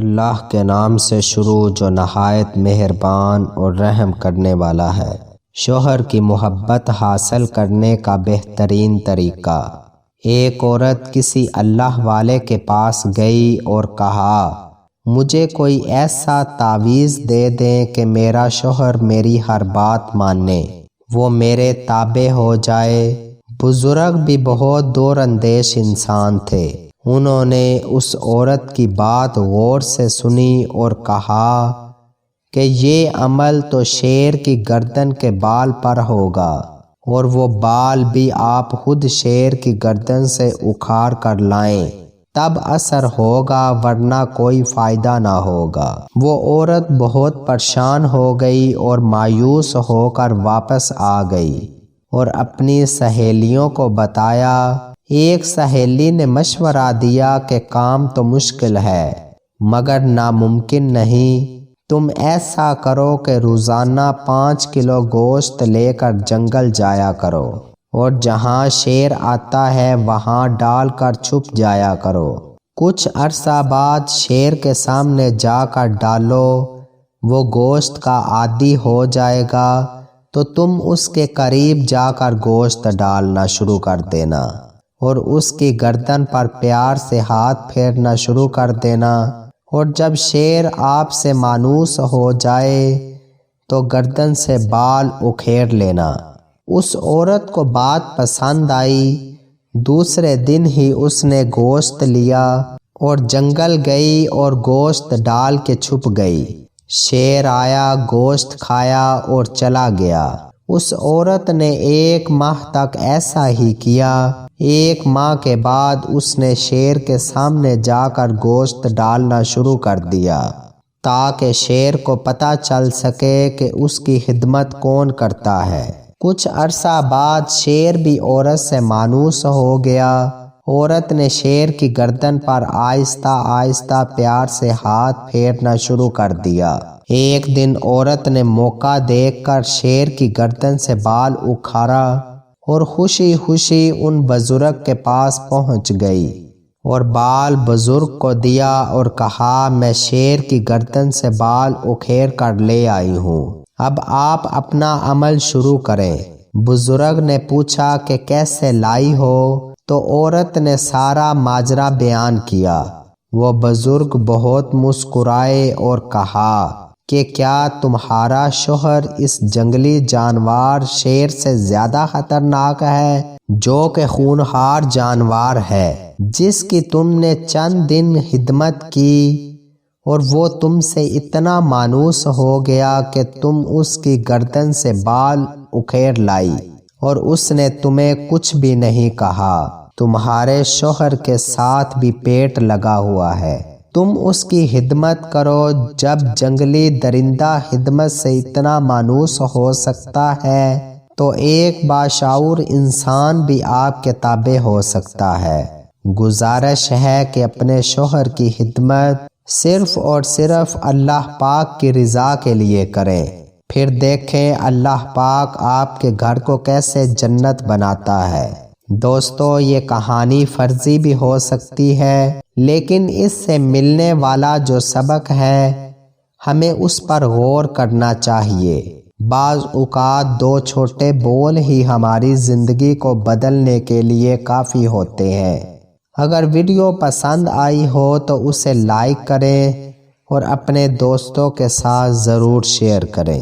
اللہ کے نام سے شروع جو نہایت مہربان اور رحم کرنے والا ہے۔ شوہر کی محبت حاصل کرنے کا بہترین طریقہ۔ ایک عورت کسی اللہ والے کے پاس گئی اور کہا، مجھے کوئی ایسا تعویذ دے دیں کہ میرا شوہر میری ہر بات مانے، وہ میرے تابع ہو جائے۔ بزرگ بھی بہت دور اندیش انسان تھے۔ انہوں نے اس عورت کی بات غور سے سنی اور کہا کہ یہ عمل تو شیر کی گردن کے بال پر ہوگا، اور وہ بال بھی آپ خود شیر کی گردن سے اکھاڑ کر لائیں، تب اثر ہوگا، ورنہ کوئی فائدہ نہ ہوگا۔ وہ عورت بہت پریشان ہو گئی اور مایوس ہو کر واپس آ گئی اور اپنی سہیلیوں کو بتایا۔ ایک سہیلی نے مشورہ دیا کہ کام تو مشکل ہے مگر ناممکن نہیں۔ تم ایسا کرو کہ روزانہ 5 کلو گوشت لے کر جنگل جایا کرو، اور جہاں شیر آتا ہے وہاں ڈال کر چھپ جایا کرو۔ کچھ عرصہ بعد شیر کے سامنے جا کر ڈالو، وہ گوشت کا عادی ہو جائے گا تو تم اس کے قریب جا کر گوشت ڈالنا شروع کر دینا، اور اس کی گردن پر پیار سے ہاتھ پھیرنا شروع کر دینا، اور جب شیر آپ سے مانوس ہو جائے تو گردن سے بال اکھیڑ لینا۔ اس عورت کو بات پسند آئی۔ دوسرے دن ہی اس نے گوشت لیا اور جنگل گئی اور گوشت ڈال کے چھپ گئی۔ شیر آیا، گوشت کھایا اور چلا گیا۔ اس عورت نے 1 ماہ تک ایسا ہی کیا۔ 1 ماہ کے بعد اس نے شیر کے سامنے جا کر گوشت ڈالنا شروع کر دیا تاکہ شیر کو پتہ چل سکے کہ اس کی خدمت کون کرتا ہے۔ کچھ عرصہ بعد شیر بھی عورت سے مانوس ہو گیا۔ عورت نے شیر کی گردن پر آہستہ آہستہ پیار سے ہاتھ پھیرنا شروع کر دیا۔ ایک دن عورت نے موقع دیکھ کر شیر کی گردن سے بال اکھاڑا اور خوشی خوشی ان بزرگ کے پاس پہنچ گئی اور بال بزرگ کو دیا اور کہا، میں شیر کی گردن سے بال اکھیڑ کر لے آئی ہوں، اب آپ اپنا عمل شروع کریں۔ بزرگ نے پوچھا کہ کیسے لائی ہو؟ تو عورت نے سارا ماجرا بیان کیا۔ وہ بزرگ بہت مسکرائے اور کہا کہ کیا تمہارا شوہر اس جنگلی جانور شیر سے زیادہ خطرناک ہے، جو کہ خونخوار جانور ہے، جس کی تم نے چند دن خدمت کی اور وہ تم سے اتنا مانوس ہو گیا کہ تم اس کی گردن سے بال اکھیڑ لائی اور اس نے تمہیں کچھ بھی نہیں کہا؟ تمہارے شوہر کے ساتھ بھی پیٹ لگا ہوا ہے، تم اس کی خدمت کرو۔ جب جنگلی درندہ خدمت سے اتنا مانوس ہو سکتا ہے تو ایک باشعور انسان بھی آپ کے تابع ہو سکتا ہے۔ گزارش ہے کہ اپنے شوہر کی خدمت صرف اور صرف اللہ پاک کی رضا کے لیے کریں، پھر دیکھیں اللہ پاک آپ کے گھر کو کیسے جنت بناتا ہے۔ دوستو، یہ کہانی فرضی بھی ہو سکتی ہے، لیکن اس سے ملنے والا جو سبق ہے ہمیں اس پر غور کرنا چاہیے۔ بعض اوقات 2 چھوٹے بول ہی ہماری زندگی کو بدلنے کے لیے کافی ہوتے ہیں۔ اگر ویڈیو پسند آئی ہو تو اسے لائک کریں اور اپنے دوستوں کے ساتھ ضرور شیئر کریں۔